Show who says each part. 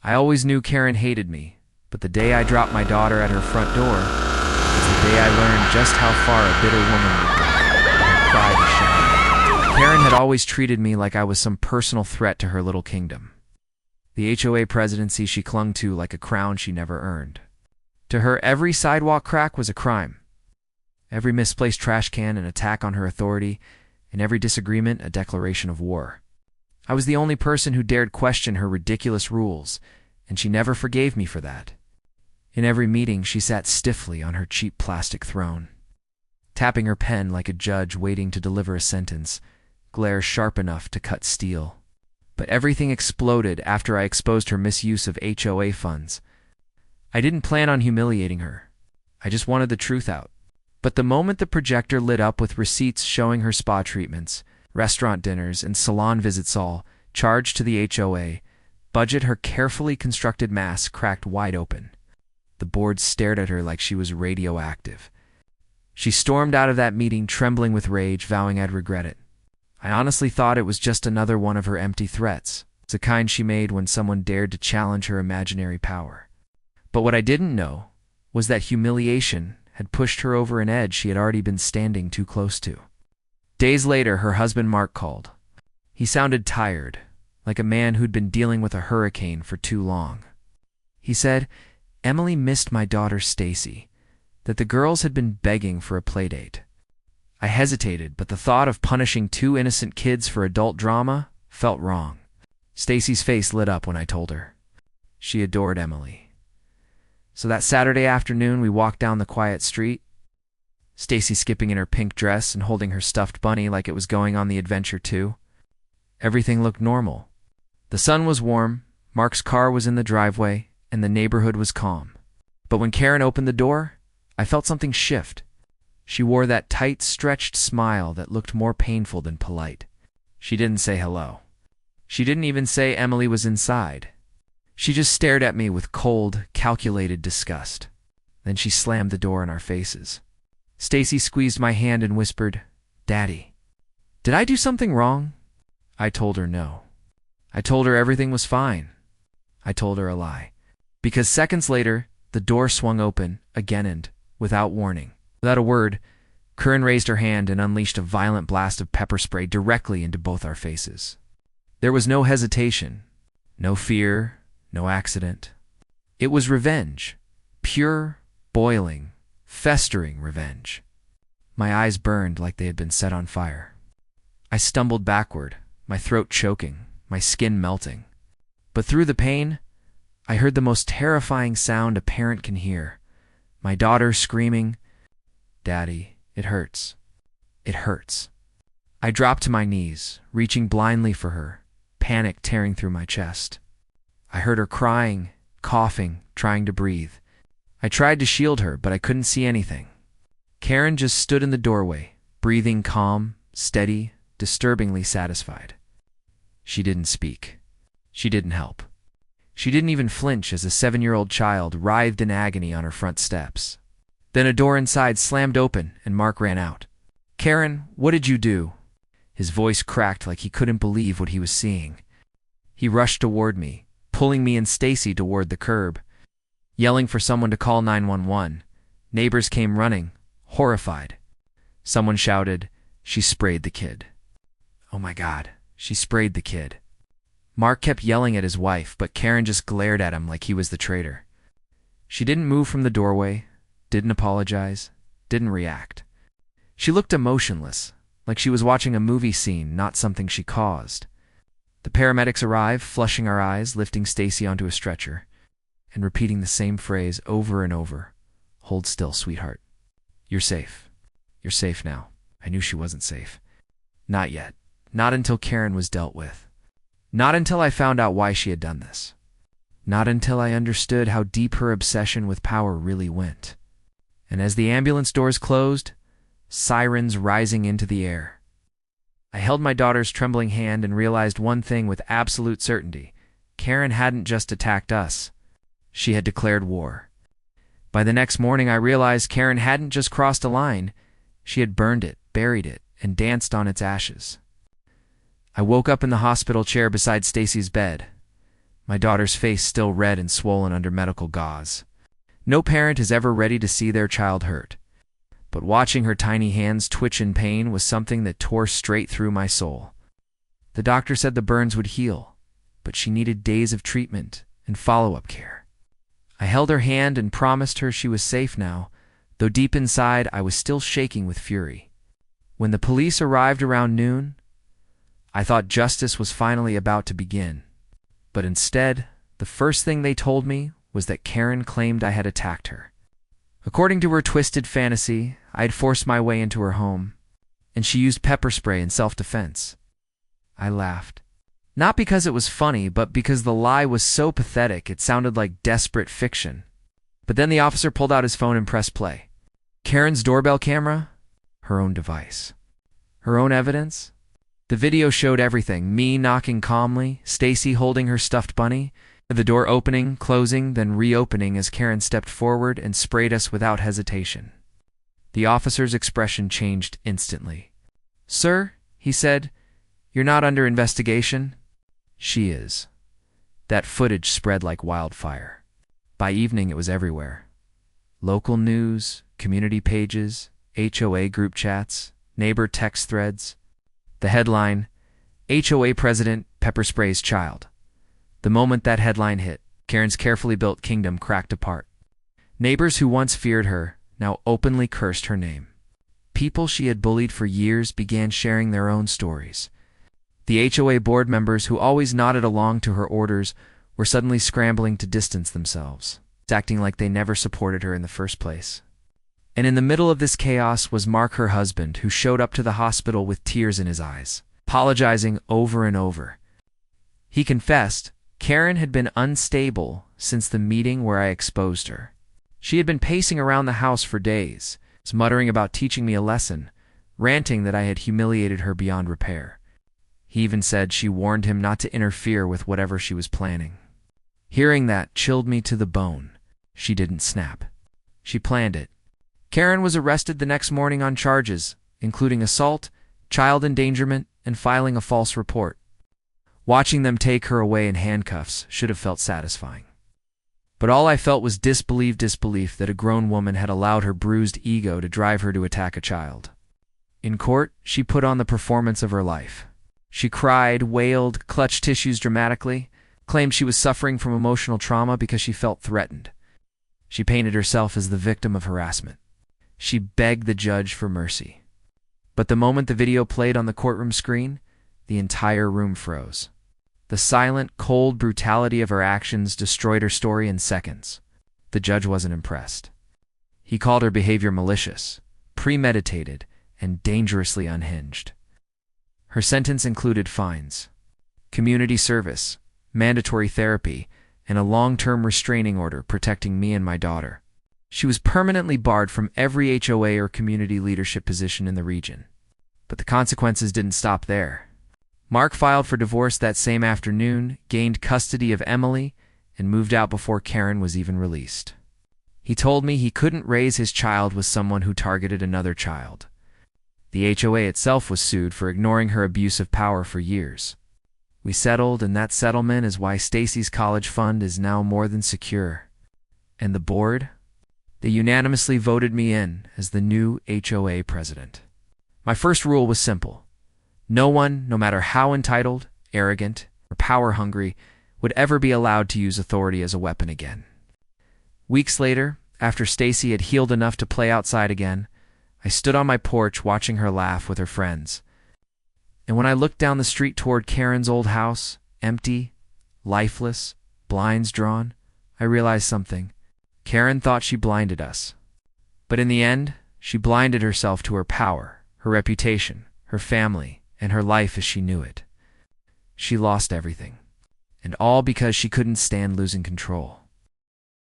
Speaker 1: I always knew Karen hated me, but the day I dropped my daughter at her front door was the day I learned just how far a bitter woman would go. Her pride was shattered. Karen had always treated me like I was some personal threat to her little kingdom. The HOA presidency she clung to like a crown she never earned. To her, every sidewalk crack was a crime. Every misplaced trash can an attack on her authority, and every disagreement a declaration of war. I was the only person who dared question her ridiculous rules, and she never forgave me for that. In every meeting, she sat stiffly on her cheap plastic throne, tapping her pen like a judge waiting to deliver a sentence, glare sharp enough to cut steel. But everything exploded after I exposed her misuse of HOA funds. I didn't plan on humiliating her. I just wanted the truth out. But the moment the projector lit up with receipts showing her spa treatments, restaurant dinners, and salon visits all charged to the HOA, budget her carefully constructed mask cracked wide open. The board stared at her like she was radioactive. She stormed out of that meeting trembling with rage, vowing I'd regret it. I honestly thought it was just another one of her empty threats, the kind she made when someone dared to challenge her imaginary power. But what I didn't know was that humiliation had pushed her over an edge she had already been standing too close to. Days later, her husband Mark called. He sounded tired, like a man who'd been dealing with a hurricane for too long. He said, "Emily missed my daughter Stacy, that the girls had been begging for a playdate." I hesitated, but the thought of punishing two innocent kids for adult drama felt wrong. Stacy's face lit up when I told her. She adored Emily. So that Saturday afternoon, we walked down the quiet street, Stacy skipping in her pink dress and holding her stuffed bunny like it was going on the adventure too. Everything looked normal. The sun was warm, Mark's car was in the driveway, and the neighborhood was calm. But when Karen opened the door, I felt something shift. She wore that tight, stretched smile that looked more painful than polite. She didn't say hello. She didn't even say Emily was inside. She just stared at me with cold, calculated disgust. Then she slammed the door in our faces. Stacy squeezed my hand and whispered, "Daddy, did I do something wrong?" I told her no. I told her everything was fine. I told her a lie. Because seconds later, the door swung open again and, without warning, without a word, Karen raised her hand and unleashed a violent blast of pepper spray directly into both our faces. There was no hesitation, no fear, no accident. It was revenge. Pure, boiling, festering revenge. My eyes burned like they had been set on fire. I stumbled backward, my throat choking, my skin melting. But through the pain, I heard the most terrifying sound a parent can hear. My daughter screaming, "Daddy, it hurts. It hurts." I dropped to my knees, reaching blindly for her, panic tearing through my chest. I heard her crying, coughing, trying to breathe. I tried to shield her, but I couldn't see anything. Karen just stood in the doorway, breathing calm, steady, disturbingly satisfied. She didn't speak. She didn't help. She didn't even flinch as a 7-year-old child writhed in agony on her front steps. Then a door inside slammed open and Mark ran out. "Karen, what did you do?" His voice cracked like he couldn't believe what he was seeing. He rushed toward me, pulling me and Stacy toward the curb, yelling for someone to call 911. Neighbors came running, horrified. Someone shouted, "She sprayed the kid." Oh my God, she sprayed the kid. Mark kept yelling at his wife, but Karen just glared at him like he was the traitor. She didn't move from the doorway, didn't apologize, didn't react. She looked emotionless, like she was watching a movie scene, not something she caused. The paramedics arrived, flushing our eyes, lifting Stacy onto a stretcher, and repeating the same phrase over and over. "Hold still, sweetheart. You're safe. You're safe now." I knew she wasn't safe. Not yet. Not until Karen was dealt with. Not until I found out why she had done this. Not until I understood how deep her obsession with power really went. And as the ambulance doors closed, sirens rising into the air, I held my daughter's trembling hand and realized one thing with absolute certainty. Karen hadn't just attacked us. She had declared war. By the next morning, I realized Karen hadn't just crossed a line. She had burned it, buried it, and danced on its ashes. I woke up in the hospital chair beside Stacy's bed. my daughter's face still red and swollen under medical gauze. No parent is ever ready to see their child hurt, but watching her tiny hands twitch in pain was something that tore straight through my soul. The doctor said the burns would heal, but she needed days of treatment and follow-up care. I held her hand and promised her she was safe now, though deep inside I was still shaking with fury. When the police arrived around noon, I thought justice was finally about to begin. But instead, the first thing they told me was that Karen claimed I had attacked her. According to her twisted fantasy, I had forced my way into her home, and she used pepper spray in self-defense. I laughed. Not because it was funny, but because the lie was so pathetic it sounded like desperate fiction. But then the officer pulled out his phone and pressed play. Karen's doorbell camera? Her own device. Her own evidence? The video showed everything: me knocking calmly, Stacy holding her stuffed bunny, the door opening, closing, then reopening as Karen stepped forward and sprayed us without hesitation. The officer's expression changed instantly. "Sir," he said, "you're not under investigation." She is. That footage spread like wildfire. By evening, it was everywhere. Local news, community pages, HOA group chats, neighbor text threads. The headline, HOA President Pepper Sprays Child. The moment that headline hit, Karen's carefully built kingdom cracked apart. Neighbors who once feared her now openly cursed her name. People she had bullied for years began sharing their own stories. The HOA board members who always nodded along to her orders were suddenly scrambling to distance themselves, acting like they never supported her in the first place. And in the middle of this chaos was Mark, her husband, who showed up to the hospital with tears in his eyes, apologizing over and over. He confessed Karen had been unstable since the meeting where I exposed her. She had been pacing around the house for days, muttering about teaching me a lesson, ranting that I had humiliated her beyond repair. He even said she warned him not to interfere with whatever she was planning. Hearing that chilled me to the bone. She didn't snap. She planned it. Karen was arrested the next morning on charges, including assault, child endangerment, and filing a false report. Watching them take her away in handcuffs should have felt satisfying. But all I felt was disbelief that a grown woman had allowed her bruised ego to drive her to attack a child. In court, she put on the performance of her life. She cried, wailed, clutched tissues dramatically, claimed she was suffering from emotional trauma because she felt threatened. She painted herself as the victim of harassment. She begged the judge for mercy. But the moment the video played on the courtroom screen, the entire room froze. The silent, cold brutality of her actions destroyed her story in seconds. The judge wasn't impressed. He called her behavior malicious, premeditated, and dangerously unhinged. Her sentence included fines, community service, mandatory therapy, and a long-term restraining order protecting me and my daughter. She was permanently barred from every HOA or community leadership position in the region. But the consequences didn't stop there. Mark filed for divorce that same afternoon, gained custody of Emily, and moved out before Karen was even released. He told me he couldn't raise his child with someone who targeted another child. The HOA itself was sued for ignoring her abuse of power for years. We settled, and that settlement is why Stacy's college fund is now more than secure. And the board? They unanimously voted me in as the new HOA president. My first rule was simple. No one, no matter how entitled, arrogant, or power-hungry, would ever be allowed to use authority as a weapon again. Weeks later, after Stacy had healed enough to play outside again, I stood on my porch watching her laugh with her friends. And when I looked down the street toward Karen's old house, empty, lifeless, blinds drawn, I realized something. Karen thought she blinded us. But in the end, she blinded herself to her power, her reputation, her family, and her life as she knew it. She lost everything. And all because she couldn't stand losing control.